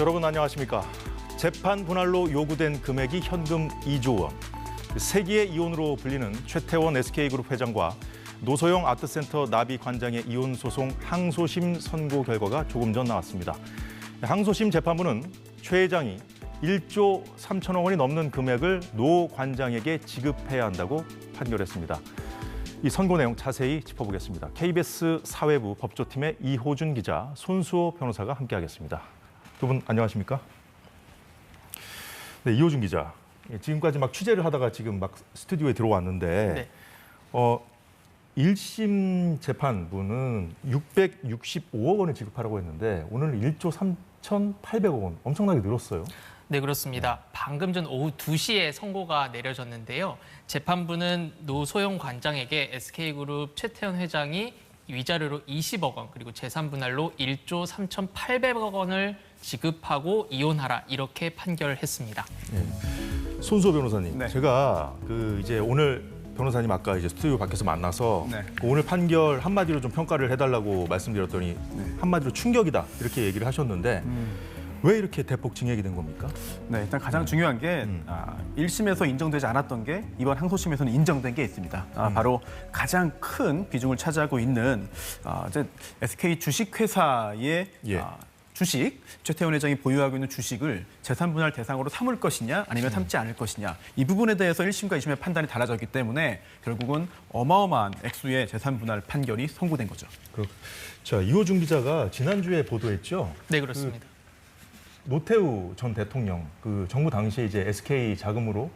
여러분 안녕하십니까? 재판 분할로 요구된 금액이 현금 2조 원. 세기의 이혼으로 불리는 최태원 SK그룹 회장과 노소영 아트센터 나비 관장의 이혼 소송 항소심 선고 결과가 조금 전 나왔습니다. 항소심 재판부는 최 회장이 1조 3천억 원이 넘는 금액을 노 관장에게 지급해야 한다고 판결했습니다. 이 선고 내용 자세히 짚어보겠습니다. KBS 사회부 법조팀의 이호준 기자, 손수호 변호사가 함께하겠습니다. 두 분 안녕하십니까? 네, 이호준 기자. 지금까지 막 취재를 하다가 지금 막 스튜디오에 들어왔는데 네. 1심 재판부는 665억 원을 지급하라고 했는데 오늘 1조 3,800억 원, 엄청나게 늘었어요. 네, 그렇습니다. 방금 전 오후 2시에 선고가 내려졌는데요. 재판부는 노소영 관장에게 SK그룹 최태원 회장이 위자료로 20억 원, 그리고 재산분할로 1조 3,800억 원을 지급하고 이혼하라, 이렇게 판결했습니다. 네. 손수호 변호사님, 네. 제가 이제 오늘 변호사님 아까 이제 스튜디오 밖에서 만나서 네. 오늘 판결 한마디로 좀 평가를 해달라고 말씀드렸더니 한마디로 충격이다 이렇게 얘기를 하셨는데 왜 이렇게 대폭 증액이 된 겁니까? 네, 일단 가장 중요한 게 1심에서 인정되지 않았던 게 이번 항소심에서는 인정된 게 있습니다. 바로 가장 큰 비중을 차지하고 있는 이제 SK 주식회사의 예. 주식, 최태원 회장이 보유하고 있는 주식을 재산 분할 대상으로 삼을 것이냐 아니면 삼지 않을 것이냐, 이 부분에 대해서 1심과 2심의 판단이 달라졌기 때문에 결국은 어마어마한 액수의 재산 분할 판결이 선고된 거죠. 자, 이호준 기자가 지난주에 보도했죠? 네, 그렇습니다. 노태우 전 대통령 정부 당시에 이제 SK 자금으로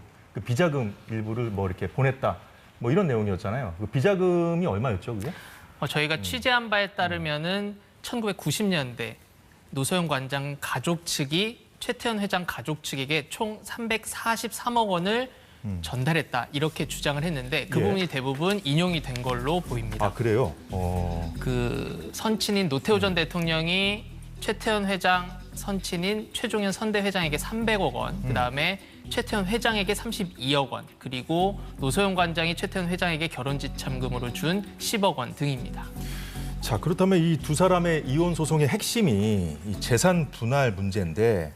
비자금 일부를 뭐 이렇게 보냈다 뭐 이런 내용이었잖아요. 그 비자금이 얼마였죠, 그게? 저희가 취재한 바에 따르면은 1990년대 노소영 관장 가족 측이 최태원 회장 가족 측에게 총 343억 원을 전달했다, 이렇게 주장을 했는데 그 예. 부분이 대부분 인용이 된 걸로 보입니다. 아, 그래요? 그 선친인 노태우 전 대통령이 최태원 회장 선친인 최종현 선대 회장에게 300억 원, 그다음에 최태원 회장에게 32억 원, 그리고 노소영 관장이 최태원 회장에게 결혼지참금으로 준 10억 원 등입니다. 자, 그렇다면 이 두 사람의 이혼 소송의 핵심이 이 재산 분할 문제인데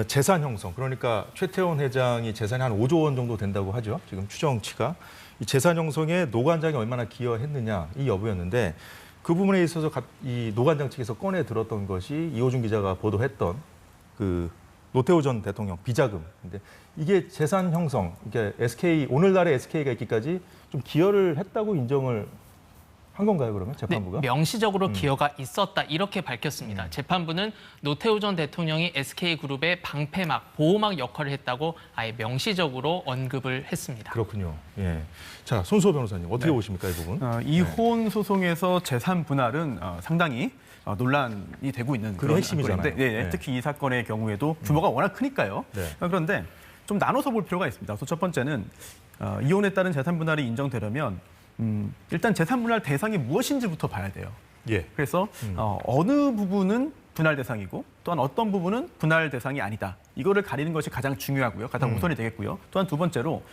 재산 형성, 그러니까 최태원 회장이 재산이 한 5조 원 정도 된다고 하죠. 지금 추정치가. 이 재산 형성에 노 관장이 얼마나 기여했느냐, 이 여부였는데 그 부분에 있어서 이 노 관장 측에서 꺼내 들었던 것이 이호준 기자가 보도했던 그 노태우 전 대통령 비자금. 근데 이게 재산 형성, 이게 오늘날의 SK가 있기까지 좀 기여를 했다고 인정을 한 건가요, 그러면 재판부가? 네, 명시적으로 기여가 있었다, 이렇게 밝혔습니다. 재판부는 노태우 전 대통령이 SK그룹의 방패막, 보호막 역할을 했다고 아예 명시적으로 언급을 했습니다. 그렇군요. 예. 자, 손수호 변호사님, 어떻게 보십니까, 이 부분? 이혼 소송에서 재산 분할은 상당히 논란이 되고 있는 그게 그런 핵심이잖아요. 사건인데, 네. 특히 이 사건의 경우에도 규모가 워낙 크니까요. 네. 그런데 좀 나눠서 볼 필요가 있습니다. 첫 번째는 이혼에 따른 재산 분할이 인정되려면 일단 재산 분할 대상이 무엇인지부터 봐야 돼요. 예. 그래서 어느 부분은 분할 대상이고 또한 어떤 부분은 분할 대상이 아니다, 이거를 가리는 것이 가장 중요하고요. 가장 우선이 되겠고요. 또한 두 번째로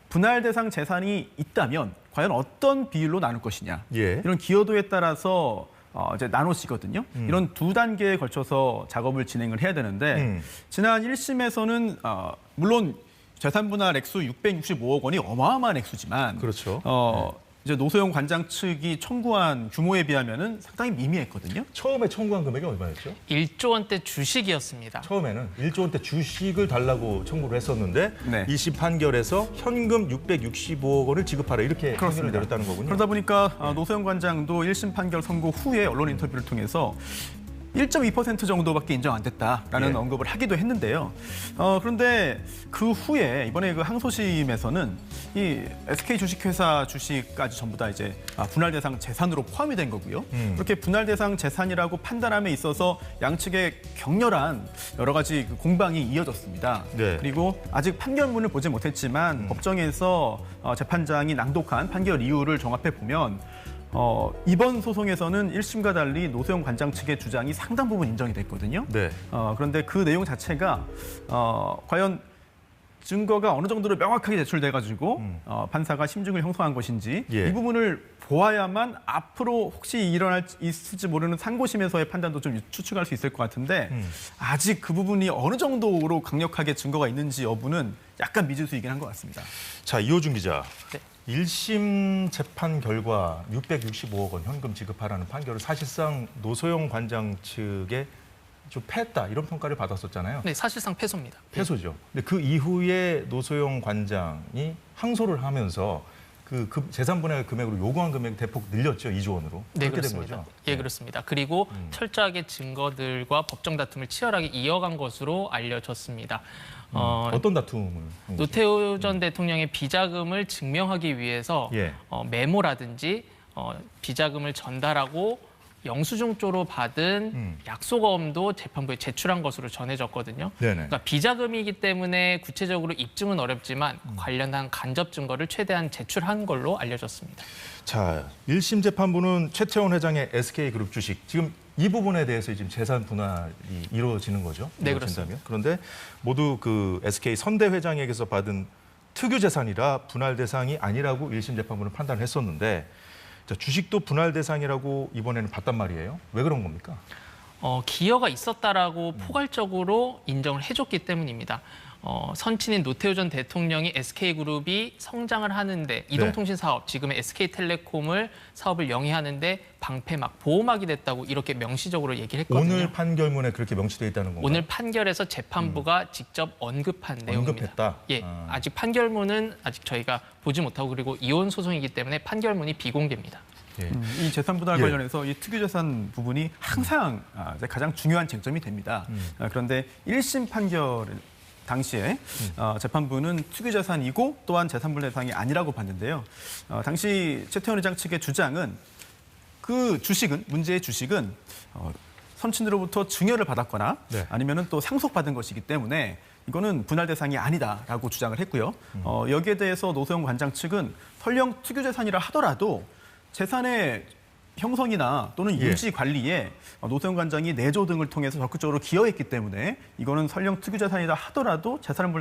분할 대상 재산이 있다면 과연 어떤 비율로 나눌 것이냐, 예. 이런 기여도에 따라서 이제 나눠지거든요. 이런 두 단계에 걸쳐서 작업을 진행을 해야 되는데 지난 1심에서는 물론 재산 분할 액수 665억 원이 어마어마한 액수지만, 그렇죠. 이제 노소영 관장 측이 청구한 규모에 비하면은 상당히 미미했거든요. 처음에 청구한 금액이 얼마였죠? 1조 원대 주식이었습니다. 처음에는 1조 원대 주식을 달라고 청구를 했었는데 네. 2심 판결에서 현금 665억 원을 지급하라, 이렇게 판결을 내렸다는 거군요. 그러다 보니까 노소영 관장도 1심 판결 선고 후에 언론 인터뷰를 통해서 1.2% 정도밖에 인정 안 됐다라는 예. 언급을 하기도 했는데요. 그런데 그 후에 이번에 그 항소심에서는 이 SK 주식회사 주식까지 전부 다 이제 분할 대상 재산으로 포함이 된 거고요. 그렇게 분할 대상 재산이라고 판단함에 있어서 양측의 격렬한 여러 가지 그 공방이 이어졌습니다. 네. 그리고 아직 판결문을 보지 못했지만 법정에서 재판장이 낭독한 판결 이유를 종합해 보면 이번 소송에서는 1심과 달리 노소영 관장 측의 주장이 상당 부분 인정이 됐거든요. 네. 그런데 그 내용 자체가 과연 증거가 어느 정도로 명확하게 제출돼가지고 판사가 심증을 형성한 것인지 예. 이 부분을 보아야만 앞으로 혹시 있을지 모르는 상고심에서의 판단도 좀 추측할 수 있을 것 같은데 아직 그 부분이 어느 정도로 강력하게 증거가 있는지 여부는 약간 미지수이긴 한 것 같습니다. 자, 이호준 기자. 네. 1심 재판 결과 665억 원 현금 지급하라는 판결을 사실상 노소영 관장 측에 좀 패했다 이런 평가를 받았었잖아요. 네, 사실상 패소입니다. 패소죠. 근데 그 이후에 노소영 관장이 항소를 하면서 그 재산 분할 금액으로 요구한 금액이 대폭 늘렸죠. 2조 원으로. 네, 그렇게 된 그렇습니다. 거죠. 예, 그렇습니다. 그리고 철저하게 증거들과 법정 다툼을 치열하게 이어간 것으로 알려졌습니다. 어떤 다툼을? 노태우 전 대통령의 비자금을 증명하기 위해서 예. 메모라든지 비자금을 전달하고 영수증조로 받은 약속어음도 재판부에 제출한 것으로 전해졌거든요. 네네. 그러니까 비자금이기 때문에 구체적으로 입증은 어렵지만 관련한 간접 증거를 최대한 제출한 걸로 알려졌습니다. 자, 1심 재판부는 최태원 회장의 SK그룹 주식 지금 이 부분에 대해서 지금 재산 분할이 이루어지는 거죠. 네, 이루어진다면. 그런데 모두 그 SK 선대 회장에게서 받은 특유 재산이라 분할 대상이 아니라고 1심 재판부는 판단을 했었는데 자, 주식도 분할 대상이라고 이번에는 봤단 말이에요. 왜 그런 겁니까? 기여가 있었다라고 포괄적으로 인정을 해줬기 때문입니다. 선친인 노태우 전 대통령이 SK그룹이 성장을 하는데 이동통신 사업, 지금의 SK텔레콤을 사업을 영위하는데 방패막, 보호막이 됐다고 이렇게 명시적으로 얘기를 했거든요. 오늘 판결문에 그렇게 명시되어 있다는 건가요? 오늘 판결에서 재판부가 직접 언급한 내용입니다. 언급했다? 예, 아직 판결문은 아직 저희가 보지 못하고 그리고 이혼 소송이기 때문에 판결문이 비공개입니다. 예. 이 재산 분할 예. 관련해서 이 특유재산 부분이 항상 가장 중요한 쟁점이 됩니다. 그런데 1심 판결 당시에 재판부는 특유재산이고 또한 재산분할 대상이 아니라고 봤는데요. 당시 최태원 회장 측의 주장은 그 주식은 문제의 주식은 선친으로부터 증여를 받았거나 네. 아니면은 또 상속받은 것이기 때문에 이거는 분할 대상이 아니다라고 주장을 했고요. 여기에 대해서 노소영 관장 측은 설령 특유재산이라 하더라도 재산의 형성이나 또는 예. 유지 관리에 노소영 관장이 내조 등을 통해서 적극적으로 기여했기 때문에 이거는 설령 특유재산이다 하더라도 재산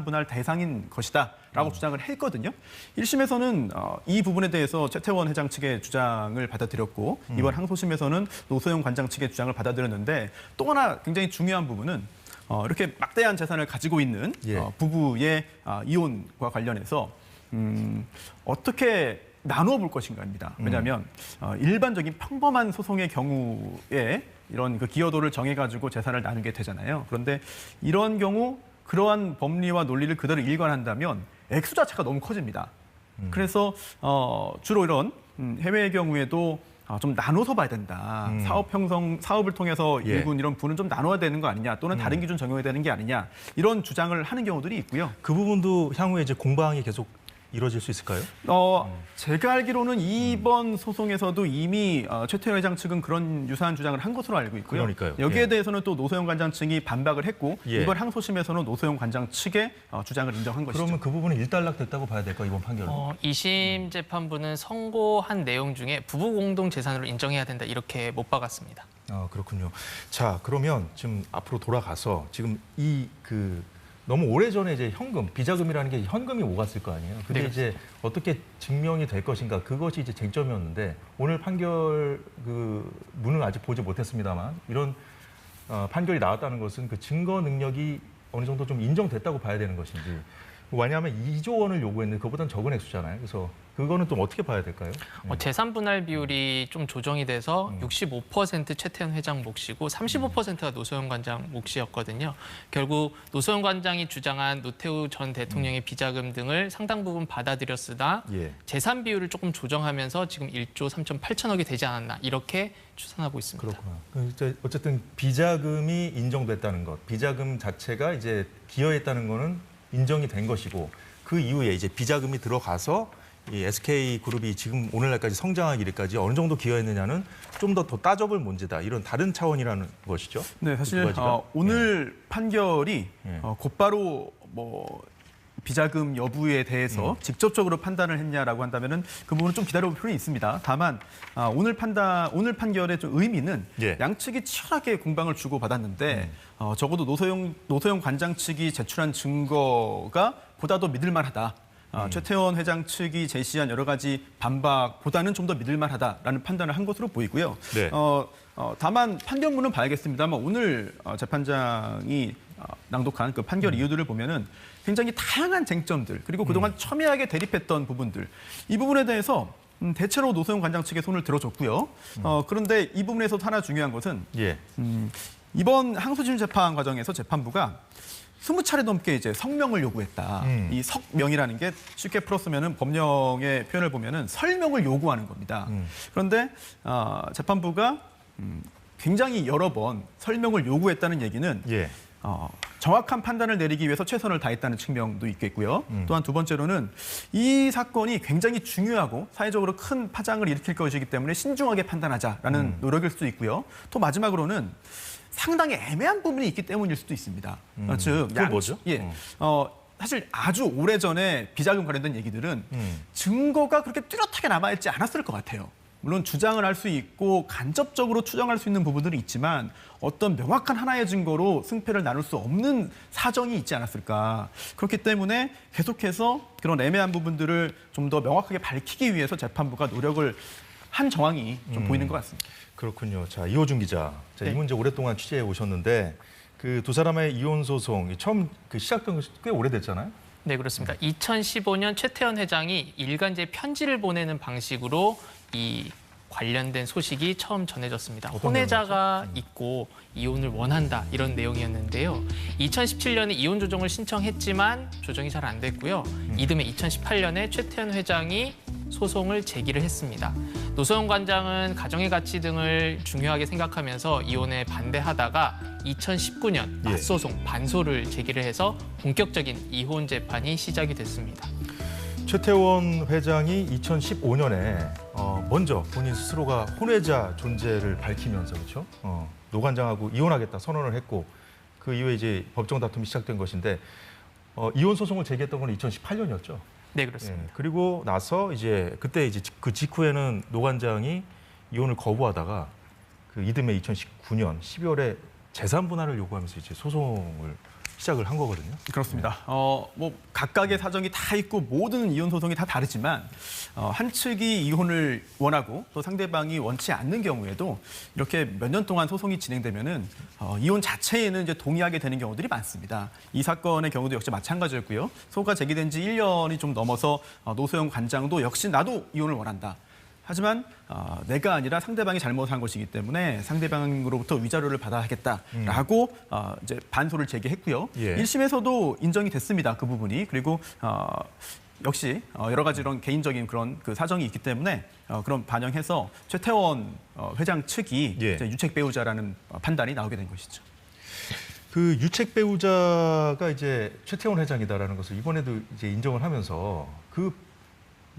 분할 대상인 것이다라고 주장을 했거든요. 1심에서는 이 부분에 대해서 최태원 회장 측의 주장을 받아들였고 이번 항소심에서는 노소영 관장 측의 주장을 받아들였는데 또 하나 굉장히 중요한 부분은 이렇게 막대한 재산을 가지고 있는 예. 부부의 이혼과 관련해서 어떻게 나누어 볼 것인가입니다. 왜냐하면 일반적인 평범한 소송의 경우에 이런 그 기여도를 정해가지고 재산을 나누게 되잖아요. 그런데 이런 경우 그러한 법리와 논리를 그대로 일관한다면 액수 자체가 너무 커집니다. 그래서 주로 이런 해외의 경우에도 좀 나눠서 봐야 된다. 사업을 통해서 예. 일군 이런 부는 좀 나눠야 되는 거 아니냐. 또는 다른 기준 적용해야 되는 게 아니냐. 이런 주장을 하는 경우들이 있고요. 그 부분도 향후에 이제 공방이 계속 이루어질 수 있을까요? 제가 알기로는 이번 소송에서도 이미 최태원 회장 측은 그런 유사한 주장을 한 것으로 알고 있고요. 그러니까요. 여기에 예. 대해서는 또 노소영 관장 측이 반박을 했고 예. 이번 항소심에서는 노소영 관장 측의 주장을 인정한 것이죠. 그러면 그 부분은 일단락됐다고 봐야 될까 이번 판결은? 2심 재판부는 선고한 내용 중에 부부 공동 재산으로 인정해야 된다 이렇게 못 박았습니다. 그렇군요. 자, 그러면 지금 앞으로 돌아가서 지금 너무 오래전에 이제 현금, 비자금이라는 게 현금이 오갔을 거 아니에요. 근데 네, 이제 어떻게 증명이 될 것인가 그것이 이제 쟁점이었는데 오늘 판결 문은 아직 보지 못했습니다만 이런 판결이 나왔다는 것은 그 증거 능력이 어느 정도 좀 인정됐다고 봐야 되는 것인지. 왜냐하면 2조 원을 요구했는데 그보다는 적은 액수잖아요. 그래서 그거는 좀 어떻게 봐야 될까요? 재산 분할 비율이 좀 조정이 돼서 65% 최태원 회장 몫이고 35%가 노소영 관장 몫이었거든요. 결국 노소영 관장이 주장한 노태우 전 대통령의 비자금 등을 상당 부분 받아들였으나 예. 재산 비율을 조금 조정하면서 지금 1조 3,8천억이 되지 않았나 이렇게 추산하고 있습니다. 그렇구나. 어쨌든 비자금이 인정됐다는 것, 비자금 자체가 이제 기여했다는 거는 인정이 된 것이고 그 이후에 이제 비자금이 들어가서 이 SK그룹이 지금 오늘날까지 성장하기까지 어느 정도 기여했느냐는 좀 더 따져볼 문제다. 이런 다른 차원이라는 것이죠. 네, 사실 오늘 판결이 곧바로 비자금 여부에 대해서 직접적으로 판단을 했냐라고 한다면은 그 부분은 좀 기다려볼 필요는 있습니다. 다만 오늘 판결의 좀 의미는 예. 양측이 치열하게 공방을 주고 받았는데 적어도 노소영 관장 측이 제출한 증거가 보다 더 믿을 만하다. 최태원 회장 측이 제시한 여러 가지 반박보다는 좀 더 믿을만하다라는 판단을 한 것으로 보이고요. 네. 다만 판결문은 봐야겠습니다만 오늘 재판장이 낭독한 그 판결 이유들을 보면은 굉장히 다양한 쟁점들 그리고 그동안 첨예하게 대립했던 부분들 이 부분에 대해서 대체로 노소영 관장 측에 손을 들어줬고요. 그런데 이 부분에서 하나 중요한 것은 예. 이번 항소심 재판 과정에서 재판부가 20차례 넘게 이제 성명을 요구했다. 이 석명이라는 게 쉽게 풀었으면은 법령의 표현을 보면은 설명을 요구하는 겁니다. 그런데 재판부가 굉장히 여러 번 설명을 요구했다는 얘기는 예. 정확한 판단을 내리기 위해서 최선을 다했다는 측면도 있겠고요. 또한 두 번째로는 이 사건이 굉장히 중요하고 사회적으로 큰 파장을 일으킬 것이기 때문에 신중하게 판단하자라는 노력일 수도 있고요. 또 마지막으로는 상당히 애매한 부분이 있기 때문일 수도 있습니다. 즉, 그게 뭐죠? 예, 사실 아주 오래전에 비자금 관련된 얘기들은 증거가 그렇게 뚜렷하게 남아있지 않았을 것 같아요. 물론 주장을 할 수 있고 간접적으로 추정할 수 있는 부분들이 있지만 어떤 명확한 하나의 증거로 승패를 나눌 수 없는 사정이 있지 않았을까. 그렇기 때문에 계속해서 그런 애매한 부분들을 좀 더 명확하게 밝히기 위해서 재판부가 노력을 한 정황이 좀 보이는 것 같습니다. 그렇군요. 자, 이호준 기자. 자, 네. 이 문제 오랫동안 취재해 오셨는데 그 두 사람의 이혼 소송 처음 시작된 것이 꽤 오래됐잖아요. 네, 그렇습니다. 2015년 최태원 회장이 일간지에 편지를 보내는 방식으로 이 관련된 소식이 처음 전해졌습니다. 어떤 혼외자가 있고 이혼을 원한다 이런 내용이었는데요. 2017년에 이혼 조정을 신청했지만 조정이 잘 안 됐고요. 이듬해 2018년에 최태원 회장이 소송을 제기를 했습니다. 노소영 관장은 가정의 가치 등을 중요하게 생각하면서 이혼에 반대하다가 2019년 맞소송 반소를 제기를 해서 본격적인 이혼 재판이 시작이 됐습니다. 최태원 회장이 2015년에 먼저 본인 스스로가 혼외자 존재를 밝히면서 그렇죠? 노 관장하고 이혼하겠다 선언을 했고 그 이후에 이제 법정 다툼이 시작된 것인데 이혼 소송을 제기했던 건 2018년이었죠. 네, 그렇습니다. 예, 그리고 나서 이제 그때 이제 그 직후에는 노 관장이 이혼을 거부하다가 그 이듬해 2019년 12월에 재산 분할을 요구하면서 이제 소송을 시작을 한 거거든요. 그렇습니다. 뭐 각각의 사정이 다 있고 모든 이혼 소송이 다 다르지만 한 측이 이혼을 원하고 또 상대방이 원치 않는 경우에도 이렇게 몇 년 동안 소송이 진행되면은 이혼 자체에는 이제 동의하게 되는 경우들이 많습니다. 이 사건의 경우도 역시 마찬가지였고요. 소가 제기된 지 1년이 좀 넘어서 노소영 관장도 역시 나도 이혼을 원한다. 하지만 내가 아니라 상대방이 잘못한 것이기 때문에 상대방으로부터 위자료를 받아야겠다라고 이제 반소를 제기했고요. 예. 1심에서도 인정이 됐습니다. 그 부분이. 그리고 역시 여러 가지 이런 개인적인 그런 그 사정이 있기 때문에 그런 반영해서 최태원 회장 측이 예. 이제 유책 배우자라는 판단이 나오게 된 것이죠. 그 유책 배우자가 이제 최태원 회장이다라는 것을 이번에도 이제 인정을 하면서 그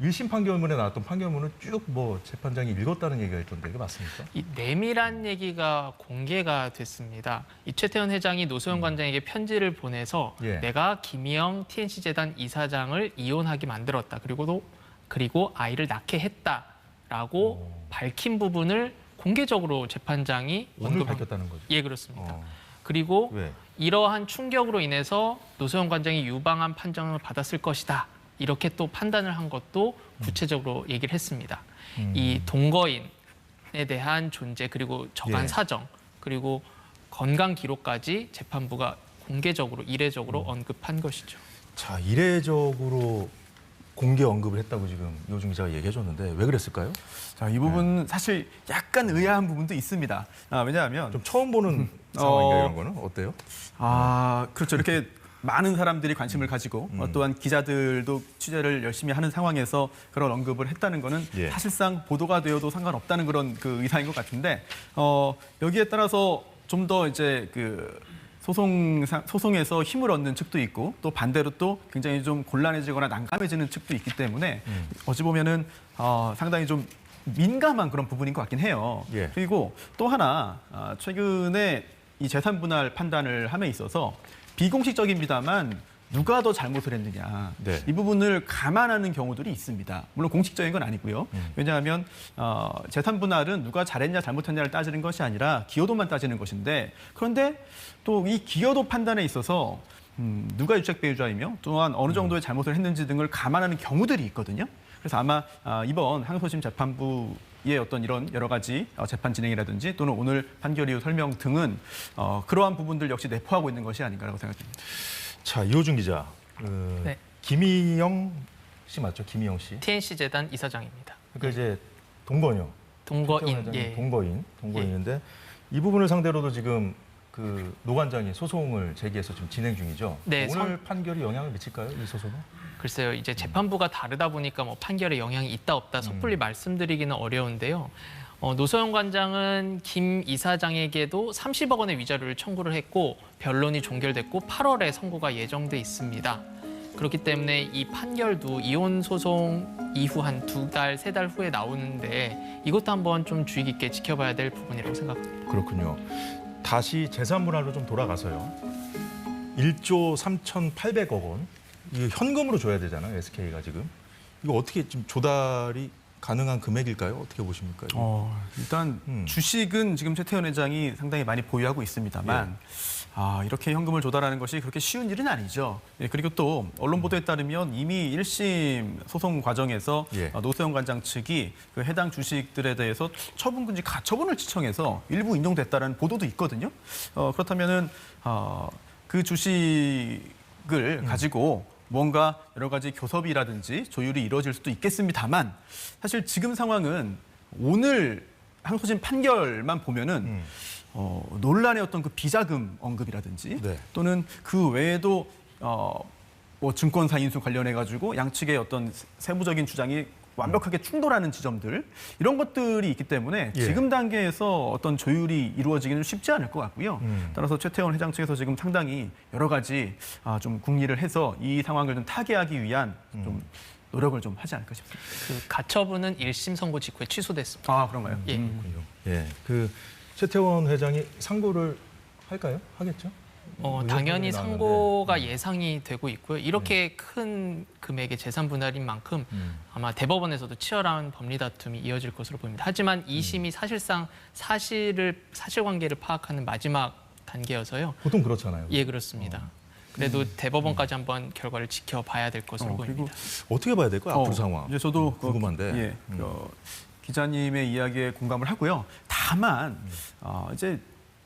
1심 판결문에 나왔던 판결문은 쭉 뭐 재판장이 읽었다는 얘기가 있던데 이게 맞습니까? 이 내밀한 얘기가 공개가 됐습니다. 이 최태원 회장이 노소영 관장에게 편지를 보내서 예. 내가 김희영 TNC재단 이사장을 이혼하게 만들었다. 그리고 아이를 낳게 했다라고 밝힌 부분을 공개적으로 재판장이 오늘 밝혔다는 거죠. 예, 그렇습니다. 어. 그리고 왜? 이러한 충격으로 인해서 노소영 관장이 유방한 판정을 받았을 것이다. 이렇게 또 판단을 한 것도 구체적으로 얘기를 했습니다. 이 동거인에 대한 존재 그리고 저간 예. 사정 그리고 건강 기록까지 재판부가 공개적으로 이례적으로 언급한 것이죠. 자, 이례적으로 공개 언급을 했다고 지금 이호준 기자가 얘기해 줬는데 왜 그랬을까요? 자, 이 부분 사실 약간 의아한 부분도 있습니다. 왜냐하면 좀 처음 보는 상황인가 이런 거는 어때요? 그렇죠. 이렇게 많은 사람들이 관심을 가지고 또한 기자들도 취재를 열심히 하는 상황에서 그런 언급을 했다는 거는 예. 사실상 보도가 되어도 상관없다는 그런 그 의사인 것 같은데 여기에 따라서 좀 더 이제 그 소송에서 힘을 얻는 측도 있고 또 반대로 또 굉장히 좀 곤란해지거나 난감해지는 측도 있기 때문에 어찌 보면은 상당히 좀 민감한 그런 부분인 것 같긴 해요. 예. 그리고 또 하나 최근에 이 재산 분할 판단을 함에 있어서 비공식적입니다만 누가 더 잘못을 했느냐 네. 이 부분을 감안하는 경우들이 있습니다. 물론 공식적인 건 아니고요. 왜냐하면 재산 분할은 누가 잘했냐 잘못했냐를 따지는 것이 아니라 기여도만 따지는 것인데 그런데 또 이 기여도 판단에 있어서 누가 유책 배우자이며 또한 어느 정도의 잘못을 했는지 등을 감안하는 경우들이 있거든요. 그래서 아마 이번 항소심 재판부의 어떤 이런 여러 가지 재판 진행이라든지 또는 오늘 판결 이후 설명 등은 그러한 부분들 역시 내포하고 있는 것이 아닌가라고 생각됩니다. 자, 이호준 기자. 네. 김희영 씨 맞죠? 김희영 씨. TNC 재단 이사장입니다. 그러니까 이제 동거녀. 동거인. 예. 동거인인데 이 부분을 상대로도 지금 그 노관장이 소송을 제기해서 지금 진행 중이죠. 네, 오늘 판결이 영향을 미칠까요? 이 소송은? 글쎄요, 이제 재판부가 다르다 보니까 뭐 판결에 영향이 있다 없다 섣불리 말씀드리기는 어려운데요. 노소영 관장은 김 이사장에게도 30억 원의 위자료를 청구를 했고 변론이 종결됐고 8월에 선고가 예정돼 있습니다. 그렇기 때문에 이 판결도 이혼 소송 이후 한 2달, 3달 후에 나오는데 이것도 한번 좀 주의 깊게 지켜봐야 될 부분이라고 생각합니다. 그렇군요. 다시 재산 분할로 좀 돌아가서요. 1조 3,800억 원. 이거 현금으로 줘야 되잖아요, SK가 지금. 이거 어떻게 좀 조달이 가능한 금액일까요? 어떻게 보십니까? 일단 주식은 지금 최태원 회장이 상당히 많이 보유하고 있습니다만 이렇게 현금을 조달하는 것이 그렇게 쉬운 일은 아니죠. 예, 그리고 또 언론 보도에 따르면 이미 1심 소송 과정에서 노소영 관장 측이 그 해당 주식들에 대해서 처분금지 가처분을 지청해서 일부 인용됐다는 보도도 있거든요. 그렇다면은 그 주식을 가지고 뭔가 여러 가지 교섭이라든지 조율이 이루어질 수도 있겠습니다만 사실 지금 상황은 오늘 항소심 판결만 보면은 논란의 어떤 그 비자금 언급이라든지 또는 그 외에도 뭐 증권사 인수 관련해 가지고 양측의 어떤 세부적인 주장이 완벽하게 충돌하는 지점들 이런 것들이 있기 때문에 지금 단계에서 어떤 조율이 이루어지기는 쉽지 않을 것 같고요. 따라서 최태원 회장 측에서 지금 상당히 여러 가지 좀 궁리를 해서 이 상황을 좀 타개하기 위한 좀 노력을 좀 하지 않을까 싶습니다. 그 가처분은 1심 선고 직후에 취소됐습니다. 그런가요? 예. 예, 그 최태원 회장이 상고를 할까요? 하겠죠? 당연히 상고가 예상이 되고 있고요. 이렇게 큰 금액의 재산 분할인 만큼 아마 대법원에서도 치열한 법리 다툼이 이어질 것으로 보입니다. 하지만 2심이 사실상 사실관계를 파악하는 마지막 단계여서요. 보통 그렇잖아요. 예, 그렇습니다. 그래도 대법원까지 한번 결과를 지켜봐야 될 것으로 보입니다. 어떻게 봐야 될까요? 앞으로 상황. 이제 저도 궁금한데. 기자님의 이야기에 공감을 하고요. 다만 이제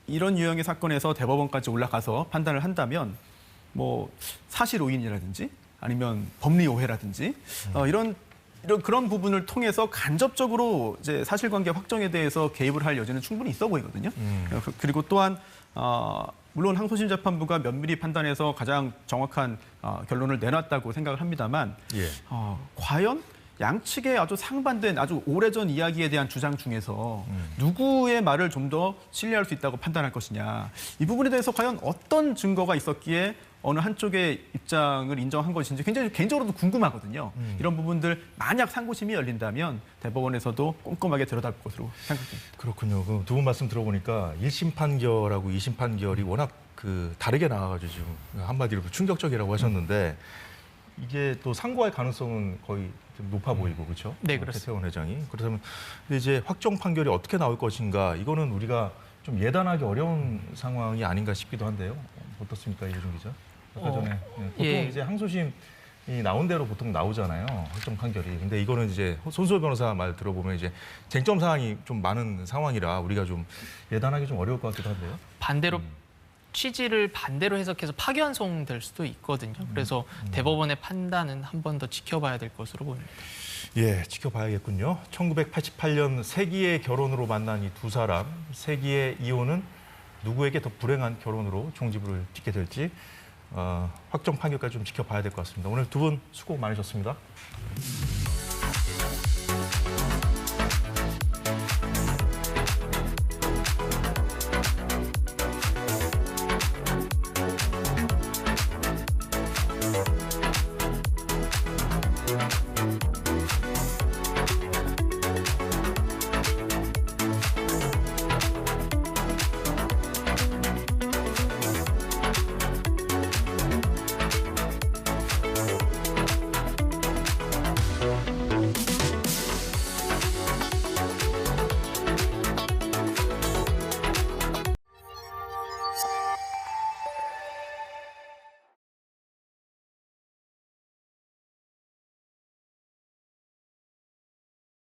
이런 유형의 사건에서 대법원까지 올라가서 판단을 한다면 뭐 사실 오인이라든지 아니면 법리 오해라든지 이런 그런 부분을 통해서 간접적으로 이제 사실관계 확정에 대해서 개입을 할 여지는 충분히 있어 보이거든요. 그리고 또한 물론 항소심 재판부가 면밀히 판단해서 가장 정확한 결론을 내놨다고 생각을 합니다만 과연 양측의 아주 상반된 아주 오래전 이야기에 대한 주장 중에서 누구의 말을 좀 더 신뢰할 수 있다고 판단할 것이냐. 이 부분에 대해서 과연 어떤 증거가 있었기에 어느 한쪽의 입장을 인정한 것인지 굉장히 개인적으로도 궁금하거든요. 이런 부분들 만약 상고심이 열린다면 대법원에서도 꼼꼼하게 들여다볼 것으로 생각됩니다. 그렇군요. 그 두 분 말씀 들어보니까 1심 판결하고 2심 판결이 워낙 그 다르게 나와가지고 지금 한마디로 충격적이라고 하셨는데 이게 또 상고할 가능성은 거의 좀 높아 보이고 그렇죠? 네, 그렇습니다. 최태원 회장이. 그렇다면 근데 이제 확정 판결이 어떻게 나올 것인가 이거는 우리가 좀 예단하기 어려운 상황이 아닌가 싶기도 한데요. 어떻습니까, 이호준 기자? 아까 전에 보통 이제 항소심이 나온 대로 보통 나오잖아요. 확정 판결이. 근데 이거는 이제 손수호 변호사 말 들어보면 이제 쟁점 사항이 좀 많은 상황이라 우리가 좀 예단하기 좀 어려울 것 같기도 한데요. 반대로 취지를 반대로 해석해서 파기환송될 수도 있거든요. 그래서 대법원의 판단은 한 번 더 지켜봐야 될 것으로 보입니다. 예, 지켜봐야겠군요. 1988년 세기의 결혼으로 만난 이 두 사람, 세기의 이혼은 누구에게 더 불행한 결혼으로 종지부를 찍게 될지 확정 판결까지 좀 지켜봐야 될 것 같습니다. 오늘 두 분 수고 많으셨습니다.